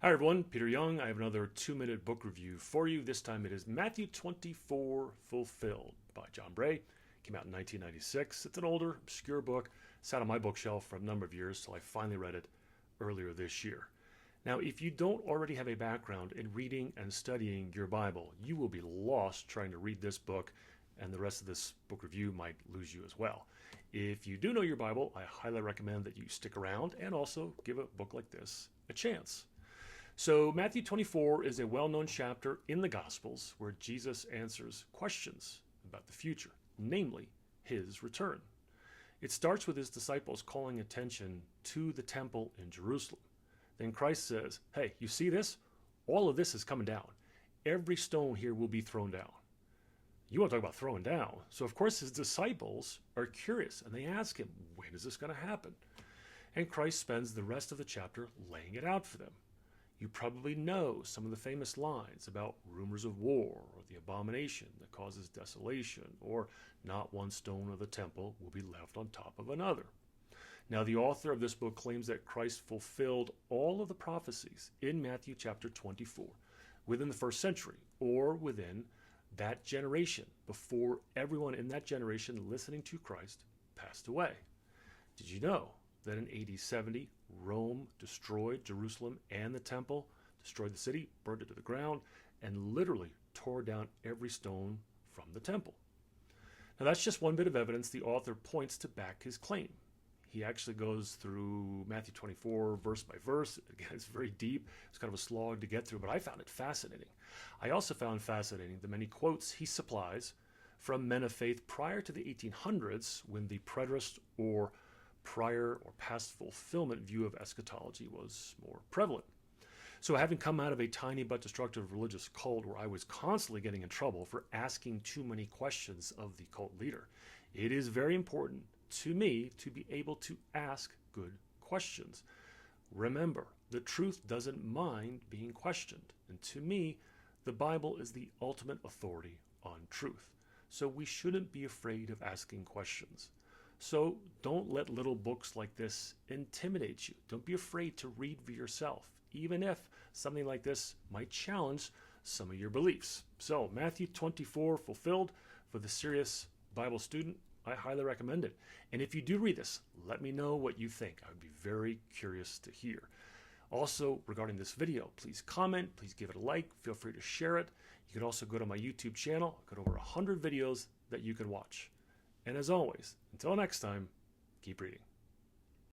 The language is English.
Hi everyone, Peter Young. I have another 2-minute book review for you. This time it is Matthew 24 Fulfilled by John Bray. Came out in 1996. It's an older, obscure book. Sat on my bookshelf for a number of years till I finally read it earlier this year. Now, if you don't already have a background in reading and studying your Bible, you will be lost trying to read this book, and the rest of this book review might lose you as well. If you do know your Bible, I highly recommend that you stick around and also give a book like this a chance. So Matthew 24 is a well-known chapter in the Gospels where Jesus answers questions about the future, namely his return. It starts with his disciples calling attention to the temple in Jerusalem. Then Christ says, hey, you see this? All of this is coming down. Every stone here will be thrown down. You want to talk about throwing down. So of course his disciples are curious and they ask him, when is this going to happen? And Christ spends the rest of the chapter laying it out for them. You probably know some of the famous lines about rumors of war, or the abomination that causes desolation, or not one stone of the temple will be left on top of another. Now, the author of this book claims that Christ fulfilled all of the prophecies in Matthew chapter 24 within the first century, or within that generation, before everyone in that generation listening to Christ passed away. Did you know that in AD 70, Rome destroyed Jerusalem and the temple, destroyed the city, burned it to the ground, and literally tore down every stone from the temple? Now that's just one bit of evidence the author points to back his claim. He actually goes through Matthew 24 verse by verse. Again, it's very deep. It's kind of a slog to get through, but I found it fascinating. I also found fascinating the many quotes he supplies from men of faith prior to the 1800s, when the preterist or prior or past fulfillment view of eschatology was more prevalent. So having come out of a tiny but destructive religious cult where I was constantly getting in trouble for asking too many questions of the cult leader, it is very important to me to be able to ask good questions. Remember, the truth doesn't mind being questioned, and to me, the Bible is the ultimate authority on truth. So we shouldn't be afraid of asking questions. So don't let little books like this intimidate you. Don't be afraid to read for yourself, even if something like this might challenge some of your beliefs. So Matthew 24 fulfilled, for the serious Bible student, I highly recommend it. And if you do read this, let me know what you think. I would be very curious to hear. Also, regarding this video, please comment, please give it a like, feel free to share it. You can also go to my YouTube channel. I've got over 100 videos that you can watch. And as always, until next time, keep reading.